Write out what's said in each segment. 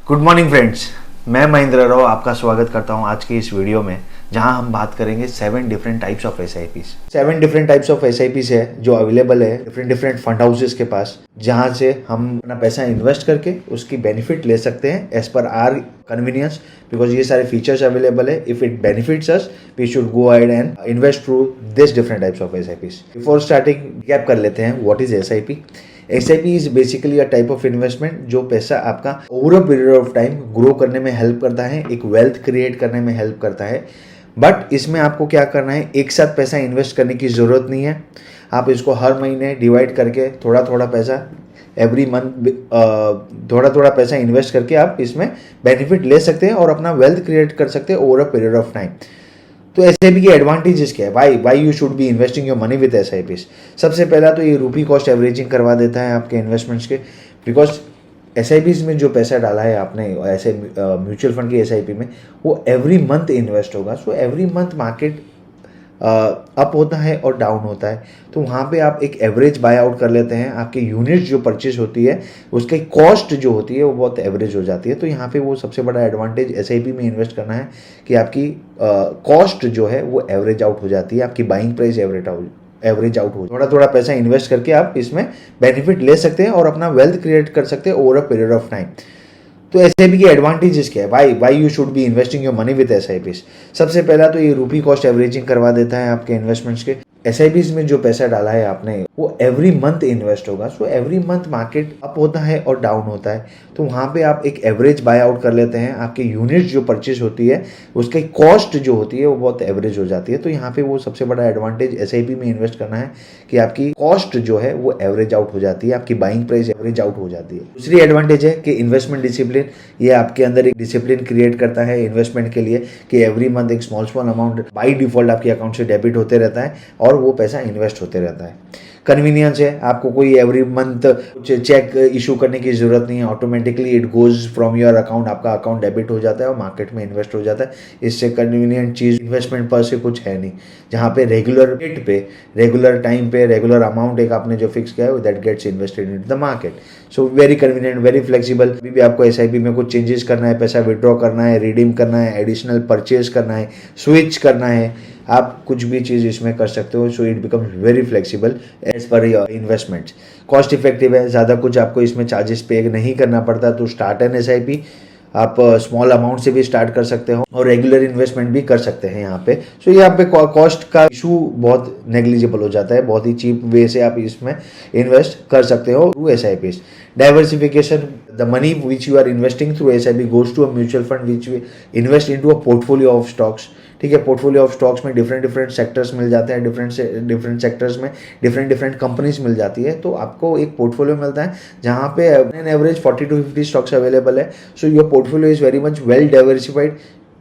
Good morning friends, मैं महेंद्र राव आपका स्वागत करता हूं आज की इस वीडियो में, जहां हम बात करेंगे 7 different types of SIPs। 7 different types of SIPs है जो अवेलेबल है डिफरेंट डिफरेंट फंड हाउसेस के पास, जहां से हम अपना पैसा इन्वेस्ट करके उसकी बेनिफिट ले सकते हैं as per are convenience, because ये सारे फीचर्स अवेलेबल है। If it benefits us we should go ahead and invest through this different types of SIPs। Before starting gap कर लेते हैं what is SIP। SIP is basically a type of investment जो पैसा आपका over a period of time grow करने में help करता है, एक वेल्थ क्रिएट करने में हेल्प करता है। बट इसमें आपको क्या करना है, एक साथ पैसा इन्वेस्ट करने की ज़रूरत नहीं है। आप इसको हर महीने डिवाइड करके थोड़ा थोड़ा पैसा एवरी मंथ थोड़ा थोड़ा पैसा इन्वेस्ट करके आप इसमें बेनिफिट ले सकते हैं और अपना वेल्थ क्रिएट कर सकते हैं over a period of time. तो SIP की एडवांटेजेस क्या है, why you should be investing your money with SIPs। सबसे पहला तो ये रूपी कॉस्ट एवरेजिंग करवा देता है आपके इन्वेस्टमेंट्स के, बिकॉज SIPs में जो पैसा डाला है आपने ऐसे म्यूचुअल फंड की SIP में, वो एवरी मंथ इन्वेस्ट होगा। So every month market up होता है और डाउन होता है, तो वहाँ पे आप एक एवरेज बाय आउट कर लेते हैं। आपके यूनिट्स जो परचेज होती है उसकी कॉस्ट जो होती है वो बहुत एवरेज हो जाती है। तो यहाँ पे वो सबसे बड़ा एडवांटेज SIP में इन्वेस्ट करना है कि आपकी कॉस्ट जो है वो एवरेज आउट हो जाती है, आपकी बाइंग प्राइस एवरेज आउट हो। थोड़ा थोड़ा पैसा इन्वेस्ट करके आप इसमें बेनिफिट ले सकते हैं और अपना वेल्थ क्रिएट कर सकते हैं over a period of time. तो SIP की एडवांटेजेस क्या है, why you should be investing your money with SIPs। सबसे पहला तो ये रूपी कॉस्ट एवरेजिंग करवा देता है आपके इन्वेस्टमेंट्स के। SIPs में जो पैसा डाला है आपने वो एवरी मंथ इन्वेस्ट होगा। So every month market up होता है और डाउन होता है, तो वहाँ पे आप एक एवरेज बाय आउट कर लेते हैं। आपके यूनिट्स जो परचेज होती है उसकी कॉस्ट जो होती है वो बहुत एवरेज हो जाती है। तो यहाँ पे वो सबसे बड़ा एडवांटेज SIP में इन्वेस्ट करना है कि आपकी कॉस्ट जो है वो एवरेज आउट हो जाती है, आपकी बाइंग प्राइस एवरेज आउट हो जाती है। दूसरी एडवांटेज है कि इन्वेस्टमेंट डिसिप्लिन, ये आपके अंदर एक डिसिप्लिन क्रिएट करता है इन्वेस्टमेंट के लिए कि एवरी मंथ एक स्मॉल अमाउंट बाई डिफॉल्ट आपके अकाउंट से डेबिट होते रहता है और वो पैसा इन्वेस्ट होते रहता है। कन्वीनियंस है, आपको कोई एवरी मंथ चेक इशू करने की जरूरत नहीं है, automatically it goes from your account, आपका अकाउंट डेबिट हो जाता है और मार्केट में इन्वेस्ट हो जाता है। इससे कन्वीनियंट चीज़ इन्वेस्टमेंट पर से कुछ है नहीं, जहाँ पे रेगुलर रेट पे, रेगुलर टाइम पे, रेगुलर अमाउंट एक आपने जो फिक्स किया है that gets invested in the market. So very convenient, very flexible. अभी भी आपको SIP में कुछ चेंजेस करना है, पैसा विड्रॉ करना है, रिडीम करना है, एडिशनल परचेज करना है, स्विच करना है, आप कुछ भी चीज़ इसमें कर सकते हो। So it becomes very flexible as per your investments. Cost effective है, ज़्यादा कुछ आपको इसमें चार्जेस पे नहीं करना पड़ता। तो स्टार्ट एन SIP आप स्मॉल अमाउंट से भी स्टार्ट कर सकते हो और रेगुलर इन्वेस्टमेंट भी कर सकते हैं यहाँ पे। सो यहाँ पे कॉस्ट का इशू बहुत नेग्लिजिबल हो जाता है, बहुत ही चीप वे से आप इसमें इन्वेस्ट कर सकते हो through SIPs। Diversification, the money which you are investing through SIP goes to a mutual fund which you invest into a portfolio of stocks. ठीक है, पोर्टफोलियो ऑफ स्टॉक्स में डिफरेंट डिफरेंट सेक्टर्स मिल जाते हैं, different sectors में different different companies मिल जाती है। तो आपको एक पोर्टफोलियो मिलता है जहाँ पे an average 40 to 50 stocks available है। So your portfolio is very much well diversified,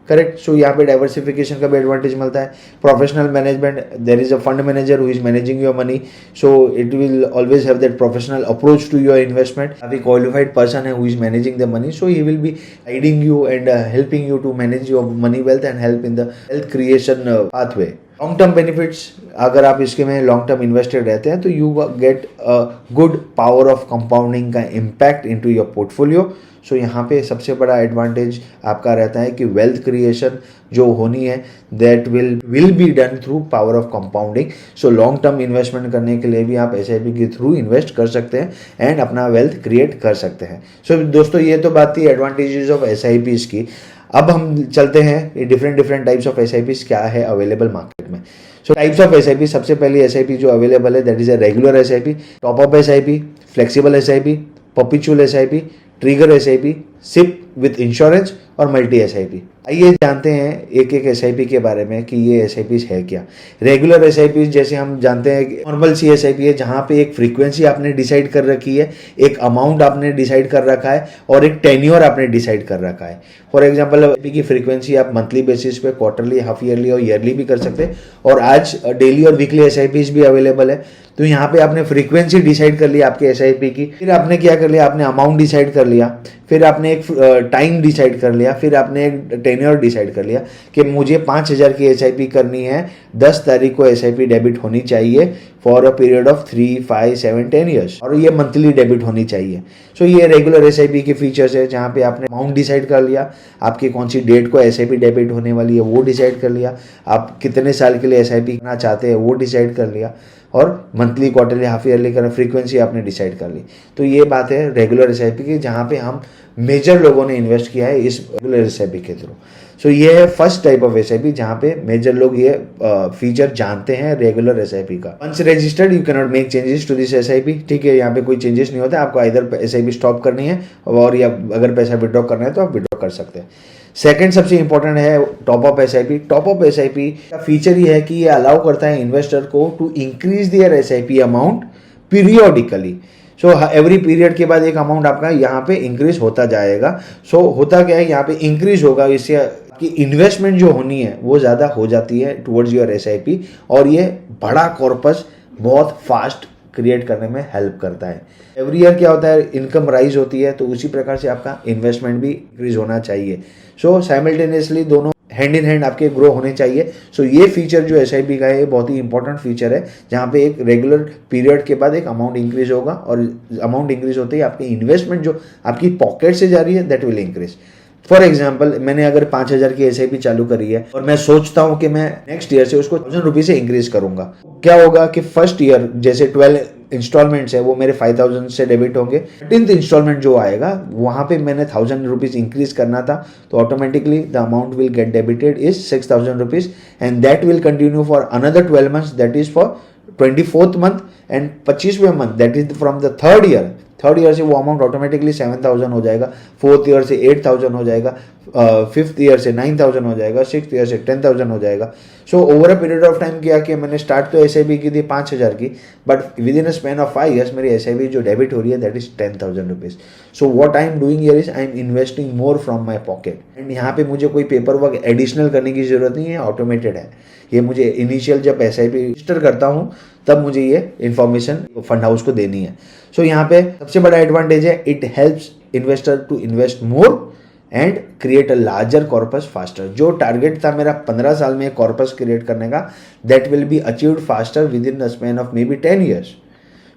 correct. So यहाँ पे डाइवर्सिफिकेशन का भी एडवांटेज मिलता है। Professional management, there is a fund manager who is managing your money, so it will always have that professional approach to your investment. काफी qualified person है who is managing the money, so he will be guiding you and helping you to manage your money wealth and help in the wealth creation pathway. Long term benefits, अगर आप इसके में long term invested रहते हैं तो you get a good power of compounding का impact into your portfolio. सो यहाँ पे सबसे बड़ा एडवांटेज आपका रहता है कि वेल्थ क्रिएशन जो होनी है that will be done through power of compounding. So long term investment करने के लिए भी आप SIP के थ्रू इन्वेस्ट कर सकते हैं एंड अपना वेल्थ क्रिएट कर सकते हैं। सो दोस्तों, ये तो बात थी एडवांटेजेस ऑफ SIPs की। अब हम चलते हैं डिफरेंट टाइप्स ऑफ SIPs क्या है अवेलेबल मार्केट में। सो टाइप्स ऑफ SIP, सबसे पहली SIP जो अवेलेबल है that is a regular SIP, top up SIP, flexible SIP, perpetual SIP, trigger SIP, SIP with insurance और मल्टी SIP। आइए जानते हैं एक एक SIP के बारे में कि ये SIPs है क्या। रेगुलर SIPs जैसे हम जानते हैं कि नॉर्मल सी SIP है जहाँ पे एक फ्रीक्वेंसी आपने डिसाइड कर रखी है, एक अमाउंट आपने डिसाइड कर रखा है और एक टेन्योर आपने डिसाइड कर रखा है। फॉर एग्जांपल SIP की फ्रीक्वेंसी आप मंथली बेसिस पे, क्वार्टरली, हाफ ईयरली और ईयरली भी कर सकते हैं और आज डेली और वीकली SIPs भी अवेलेबल है। तो यहाँ पे आपने फ्रीक्वेंसी डिसाइड कर लिया आपके SIP की, फिर आपने क्या कर लिया, आपने अमाउंट डिसाइड कर लिया, फिर आपने एक टाइम डिसाइड कर लिया, फिर आपने एक टेन्योर डिसाइड कर लिया कि मुझे 5,000 की SIP करनी है, 10 तारीख को SIP डेबिट होनी चाहिए for a period of 3, 5, 7, 10 years, और ये मंथली डेबिट होनी चाहिए। सो ये रेगुलर SIP के फीचर्स है, जहाँ पे आपने अमाउंट डिसाइड कर लिया, आपकी कौन सी डेट को SIP डेबिट होने वाली है वो डिसाइड कर लिया, आप कितने साल के लिए SIP करना चाहते हैं वो डिसाइड कर लिया, और मंथली, क्वार्टरली, हाफ ईयरली का फ्रीक्वेंसी आपने डिसाइड कर ली। तो ये बात है रेगुलर SIP की, जहाँ पे हम मेजर लोगों ने इन्वेस्ट किया है इस रेगुलर SIP के थ्रू। सो ये है फर्स्ट टाइप ऑफ SIP जहाँ पे मेजर लोग ये फीचर जानते हैं रेगुलर SIP का। Once registered you can not make changes to this SIP, ठीक है, यहाँ पे कोई चेंजेस नहीं होता, आपको इधर SIP स्टॉप करनी है और या अगर पैसा विड्रॉ करना है तो आप विड्रॉ कर सकते हैं। सेकंड सबसे इंपॉर्टेंट है top up SIP। Top up SIP का फीचर ये है कि ये अलाउ करता है इन्वेस्टर को to increase their SIP amount periodically. So every period के बाद एक अमाउंट आपका यहाँ पे इंक्रीज होता जाएगा। सो होता क्या है, यहाँ पे इंक्रीज होगा, इससे आपकी इन्वेस्टमेंट जो होनी है वो ज़्यादा हो जाती है टुवर्ड्स योर SIP, और ये बड़ा कॉर्पस बहुत फास्ट क्रिएट करने में हेल्प करता है। एवरी ईयर क्या होता है, इनकम राइज होती है, तो उसी प्रकार से आपका इन्वेस्टमेंट भी इंक्रीज होना चाहिए। सो साइमल्टेनियसली दोनों हैंड इन हैंड आपके ग्रो होने चाहिए। सो ये फीचर जो SIP का है ये बहुत ही इंपॉर्टेंट फीचर है, जहाँ पे एक रेगुलर पीरियड के बाद एक अमाउंट इंक्रीज होगा, और अमाउंट इंक्रीज होते ही आपकी इन्वेस्टमेंट जो आपकी पॉकेट से जा रही है that will increase. For example, मैंने अगर 5,000 की SIP चालू करी है और मैं सोचता हूँ कि मैं नेक्स्ट ईयर से उसको 1,000 रुपीज से इंक्रीज करूंगा, क्या होगा कि फर्स्ट ईयर जैसे 12 इंस्टॉलमेंट्स है वो मेरे 5,000 से डेबिट होंगे। 13th इंस्टॉलमेंट जो आएगा वहां पे मैंने 1,000 रुपीज इंक्रीज करना था, तो automatically the amount will get debited is 6,000 rupees, and that will continue for another 12 months, that is for 24th month, and 25वें month that is from the third year से वो अमाउंट ऑटोमेटिकली 7,000 हो जाएगा, 4th year से 8,000 हो जाएगा, 5th year से 9,000 हो जाएगा, 6th ईयर से 10,000 हो जाएगा। So over a period of time किया कि मैंने स्टार्ट तो SIP की थी 5,000 की, but with in a span of 5 years मेरी SIP जो डेबिट हो रही है that is 10,000 rupees. So what I am doing here is I am investing more from my pocket, and यहाँ पे मुझे कोई पेपर वर्क एडिशनल करने की जरूरत नहीं है, ऑटोमेटेड है ये। मुझे इनिशियल जब SIP रजिस्टर करता हूँ तब मुझे ये इन्फॉर्मेशन फंड हाउस को देनी है। सो यहाँ पे सबसे बड़ा एडवांटेज है, it helps investor to invest more and create a larger corpus faster. जो टारगेट था मेरा 15 साल में कॉर्पस क्रिएट करने का, that will be achieved faster within the span of maybe 10 years.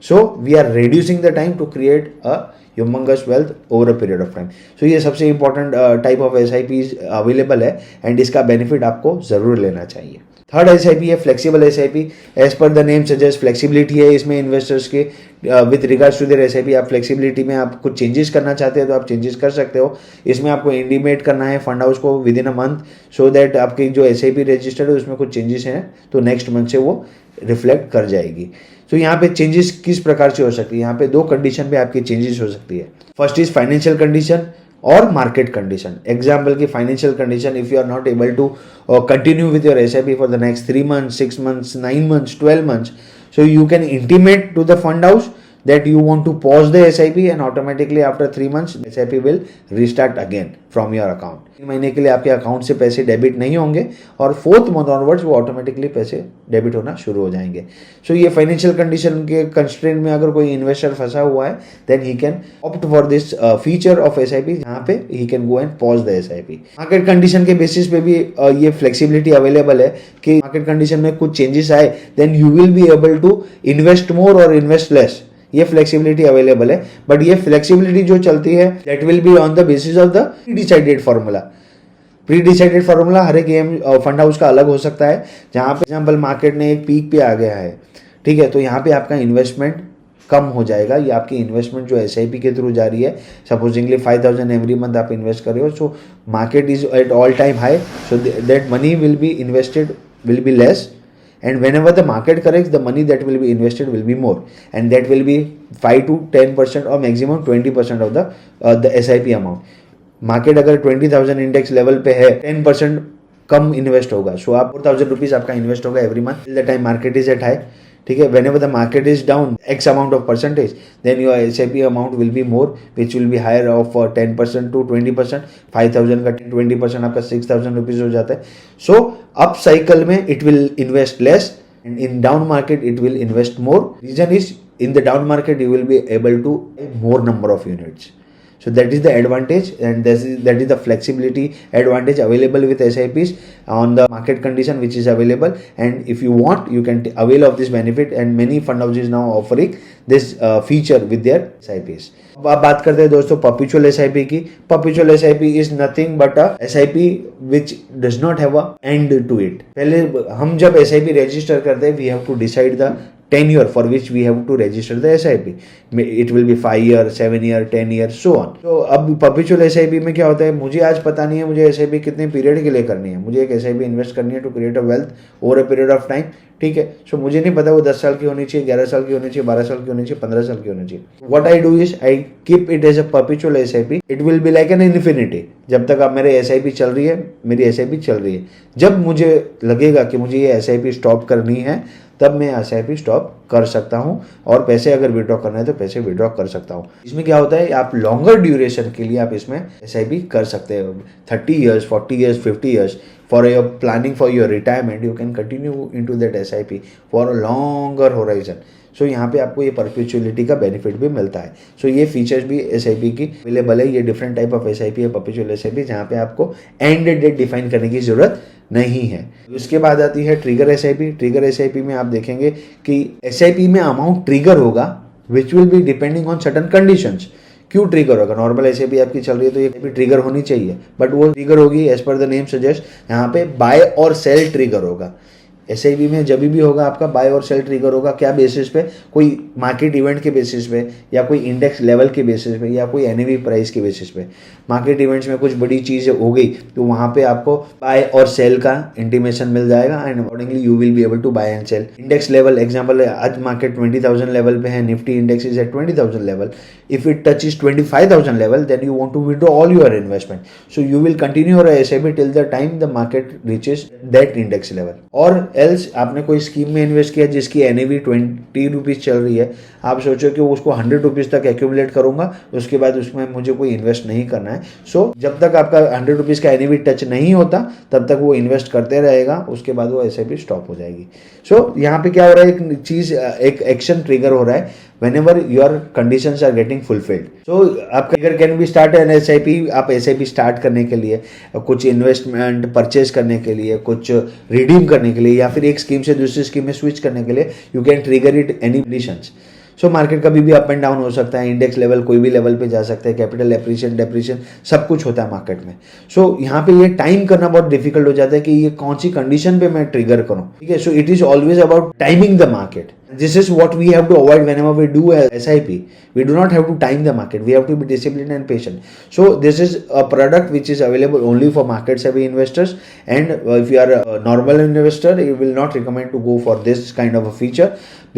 So we are reducing the time to create a humongous wealth over a period of time. So ये सबसे important type of SIPs available है, and इसका benefit आपको जरूर लेना चाहिए। Third SIP है flexible SIP। As per the name suggest flexibility है इसमें इन्वेस्टर्स के with regards to their SIP। आप फ्लेक्सिबिलिटी में आप कुछ चेंजेस करना चाहते हैं तो आप चेंजेस कर सकते हो। इसमें आपको इंटीमेट करना है फंड हाउस को with in a month, so that आपकी जो SIP रजिस्टर्ड है उसमें कुछ चेंजेस हैं तो नेक्स्ट मंथ से वो रिफ्लेक्ट कर जाएगी। तो यहाँ पे चेंजेस किस प्रकार से हो सकती है, यहाँ पे 2 कंडीशन पे आपकी चेंजेस हो सकती है। फर्स्ट इज फाइनेंशियल कंडीशन और मार्केट कंडीशन। एग्जाम्पल की financial condition, if you are not able to continue with your SIP for the next 3 months, 6 months, 9 months, 12 months, so you can intimate to the fund house that you want to pause the SIP, and automatically after 3 months SIP will restart again from your account। 3 महीने के लिए आपके account से पैसे debit नहीं होंगे, और 4th month onwards वो ऑटोमेटिकली पैसे डेबिट होना शुरू हो जाएंगे। सो ये फाइनेंशियल कंडीशन के कंस्ट्रेंट में अगर कोई इन्वेस्टर फंसा हुआ है then he can opt for this feature of SIP, जहाँ पे he can go and pause the SIP। Market condition के बेसिस पे भी ये फ्लेक्सिबिलिटी अवेलेबल है कि मार्केट कंडीशन में कुछ चेंजेस आए then you will be able to invest more और इन्वेस्ट लेस। ये फ्लेक्सिबिलिटी अवेलेबल है, बट ये फ्लेक्सिबिलिटी जो चलती है that will be on the basis of the pre decided formula. Pre decided formula हर एक फंड हाउस का अलग हो सकता है। जहाँ पे एग्जाम्पल मार्केट ने एक पीक पे आ गया है, ठीक है, तो यहाँ पे आपका इन्वेस्टमेंट कम हो जाएगा। ये आपकी इन्वेस्टमेंट जो SIP के थ्रू जा रही है, सपोजिंगली 5,000 एवरी मंथ आप इन्वेस्ट कर रहे हो, so market is at all time high, so that money will be invested will be less, and whenever the market corrects the money that will be invested will be more, and that will be 5 to 10% or maximum 20% of the SIP amount। Market अगर 20,000 index level पे है 10% कम invest होगा, सो आप 4,000 rupees आपका invest होगा every month till the time market is at high, ठीक है। whenever the market is down x amount of percentage then your SIP amount will be more, which will be higher of 10% to 20%। 5,000 का 20% आपका 6,000 rupees हो जाता है। So up cycle में it will invest less, and in down market it will invest more। reason is in the down market you will be able to buy more number of units। So that is the advantage, and that is the flexibility advantage available with SIPs on the market condition which is available. And if you want, you can avail of this benefit, and many fund houses now offering this feature with their SIPs. अब आप बात करते हैं दोस्तों perpetual SIP की. Perpetual SIP is nothing but a SIP which does not have a end to it. पहले हम जब SIP रजिस्टर करते हैं, we have to decide the tenure for which we have to register the SIP. It will be 5 year, 7 year, 10 year, so on. तो अब perpetual SIP में क्या होता है, मुझे आज पता नहीं है मुझे SIP कितने पीरियड के लिए करनी है. मुझे एक SIP इन्वेस्ट करनी है to create a wealth over a period of time. ठीक है. सो मुझे नहीं पता वो 10 साल की होनी चाहिए, 11 साल की होनी चाहिए, 12 साल की होनी चाहिए, 15 साल की होनी चाहिए. What I do is I keep it as a perpetual SIP. It will be like an infinity. जब तक आप मेरे SIP चल रही है, मेरी SIP चल रही है. जब मुझे लगेगा कि मुझे ये SIP स्टॉप करनी है, तब मैं SIP स्टॉप कर सकता हूं, और पैसे अगर विड्रॉ करना है तो पैसे विड्रॉ कर सकता हूं. इसमें क्या होता है, आप लॉन्गर ड्यूरेशन के लिए आप इसमें SIP कर सकते हैं. 30 years, 40 years, 50 years for your planning for your retirement, you can continue into that SIP for a longer horizon. सो यहाँ पे आपको ये परपेचुअलिटी का बेनिफिट भी मिलता है. सो ये फीचर्स भी SIP की अवेलेबल है. ये डिफरेंट टाइप ऑफ SIP है, परपेचुअल SIP, जहाँ पे आपको एंड डेट डिफाइन करने की जरूरत नहीं है. उसके बाद आती है ट्रिगर SIP. ट्रिगर SIP में आप देखेंगे कि SIP में अमाउंट ट्रिगर होगा which will be depending on certain conditions. क्यों ट्रिगर होगा? नॉर्मल SIP आपकी चल रही है तो ये भी ट्रिगर होनी चाहिए, बट वो ट्रिगर होगी as per the name suggest. यहाँ पे बाय और सेल ट्रिगर होगा. SIP में जब भी होगा आपका बाय और सेल ट्रिगर होगा. क्या बेसिस पे? कोई मार्केट इवेंट के बेसिस पे, या कोई इंडेक्स लेवल के बेसिस पे, या कोई NAV प्राइस के बेसिस पे. मार्केट इवेंट्स में कुछ बड़ी चीज़ हो गई तो वहाँ पे आपको बाय और सेल का इंटीमेशन मिल जाएगा, and accordingly you will be able to buy and sell. Index level example, आज मार्केट 20,000 लेवल पे है, Nifty index is at 20,000 level. If it touches 25,000 level, then you want to withdraw all your investment. So you will continue your SIP till the time the market reaches that index level. और else आपने कोई scheme में invest किया जिसकी NAV 20 rupees चल रही है, आप सोचो कि उसको 100 रुपीज़ तक एक्यूमुलेट करूंगा, उसके बाद उसमें मुझे कोई इन्वेस्ट नहीं करना है. सो जब तक आपका 100 रुपीज़ का NAV टच नहीं होता तब तक वो इन्वेस्ट करते रहेगा, उसके बाद वो SIP स्टॉप हो जाएगी. सो यहाँ पे क्या हो रहा है, एक चीज़, एक एक्शन ट्रिगर हो रहा है whenever your conditions are getting fulfilled. So आप अगर can be start an SIP, आप SIP स्टार्ट करने के लिए, कुछ इन्वेस्टमेंट परचेज करने के लिए, कुछ रिडीम करने के लिए, या फिर एक स्कीम से दूसरी स्कीम में स्विच करने के लिए, you can trigger it any conditions. So market कभी भी अप एंड डाउन हो सकता है, इंडेक्स लेवल कोई भी लेवल पे जा सकता है, कैपिटल एप्रिशिएशन डेप्रिशिएशन सब कुछ होता है मार्केट में. सो यहाँ पे ये टाइम करना बहुत डिफिकल्ट हो जाता है कि ये कौन सी कंडीशन पे मैं ट्रिगर करूँ. ठीक है. So it is always about timing the market. This is what we have to avoid whenever we do a SIP. We do not have to time the market. We have to be disciplined and patient. So this is a product which is available only for market savvy investors. And if you are a normal investor, you will not recommend to go for this kind of a feature,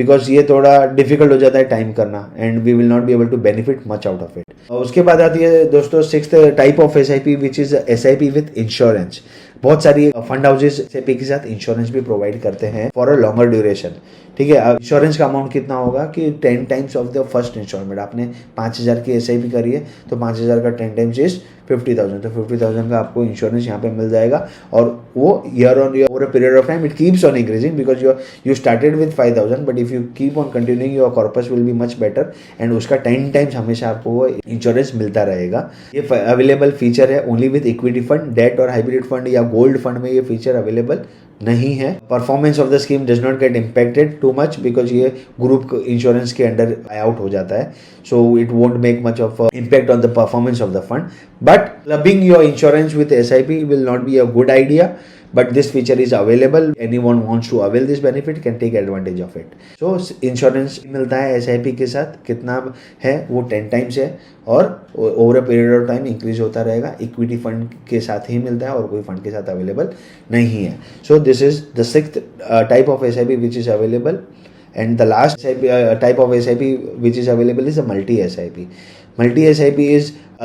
because ये थोड़ा difficult हो जाता है time करना, and we will not be able to benefit much out of it. उसके बाद आती है दोस्तों sixth type of SIP which is SIP with insurance. बहुत सारी फंड हाउसेस SIP के साथ इंश्योरेंस भी प्रोवाइड करते हैं फॉर अ लॉन्गर ड्यूरेशन. ठीक है. इंश्योरेंस का अमाउंट कितना होगा कि 10 times of the first installment. आपने 5,000 की SIP करी है तो 5,000 का 10 टाइम्स इज 50,000. तो 50,000 का आपको इंश्योरेंस यहाँ पे मिल जाएगा, और वो year on year over a period of time it keeps on increasing, because you started with 5,000, but if you keep on continuing your corpus will be much better, and उसका 10 times हमेशा आपको वो insurance मिलता रहेगा. ये available feature है only with equity fund, debt और hybrid fund या गोल्ड फंड में ये फीचर अवेलेबल नहीं है. Performance of the scheme does not get impacted too much, because ये ग्रुप इंश्योरेंस के अंडर आउट हो जाता है. So it won't make much of impact on the performance of the fund. But clubbing your insurance with SIP will not be a good idea, but this feature is available. Anyone wants to avail this benefit can take advantage of it. So insurance मिलता है SIP के साथ, कितना है वो 10 times है, और over a period of time increase होता रहेगा. इक्विटी फंड के साथ ही मिलता है और कोई फंड के साथ अवेलेबल नहीं है. So this is the sixth type of SIP which is available. And the last type of SIP which is available is a multi SIP. Multi SIP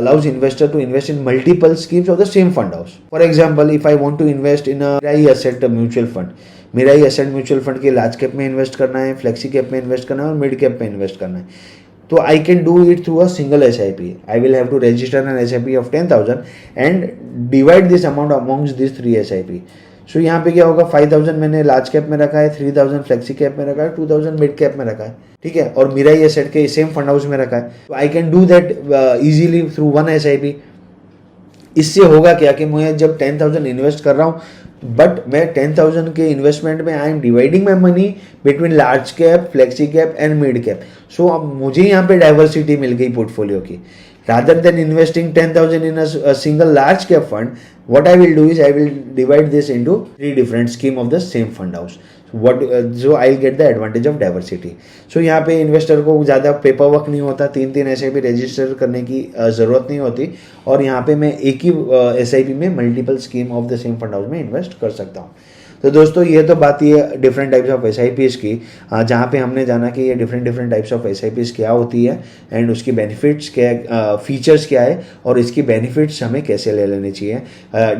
allows investor to invest in multiple schemes of the same fund house. For example, if I want to invest in a Mirae Asset mutual fund, Mirae Asset mutual fund के large cap में invest करना है, flexi cap में invest करना है, और mid cap में invest करना है, तो I can do it through a single SIP. I will have to register an SIP of 10,000 and divide this amount amongst these 3 SIP. सो यहाँ पे क्या होगा, 5000 मैंने लार्ज कैप में रखा है, 3000 फ्लेक्सी कैप में रखा है, 2000 मिड कैप में रखा है, ठीक है, और मेरा ये सेट के सेम फंड हाउस में रखा है, तो I can do that easily through one SIP। इससे होगा क्या कि मैं जब 10,000 इन्वेस्ट कर रहा हूँ, बट मैं 10,000 के इन्वेस्टमेंट में I am dividing my money between large cap, flexi cap and mid cap. So अब मुझे यहाँ पे डाइवर्सिटी मिल गई पोर्टफोलियो की। Rather than investing 10,000 in a single large cap fund, what I will do is I will divide this into 3 different scheme of the same fund house. So I'll get the advantage of diversity. So यहाँ पे investor को ज़्यादा paper work नहीं होता, 3 SIP register करने की ज़रूरत नहीं होती, और यहाँ पे मैं एक ही SIP में multiple scheme of the same fund house में इन्वेस्ट कर सकता हूँ। तो दोस्तों ये तो बात ये डिफरेंट टाइप्स ऑफ SIPs की, जहाँ पे हमने जाना कि ये डिफरेंट टाइप्स ऑफ SIPs क्या होती है एंड उसकी बेनिफिट्स क्या, फीचर्स क्या है, और इसकी बेनिफिट्स हमें कैसे ले लेने चाहिए।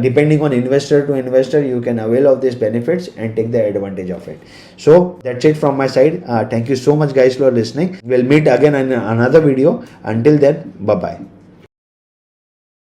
Depending on investor to investor you can avail of this benefits and take the advantage of it. So that's it from my side. Thank you so much guys for listening. Will meet again in another video. Until then bye bye.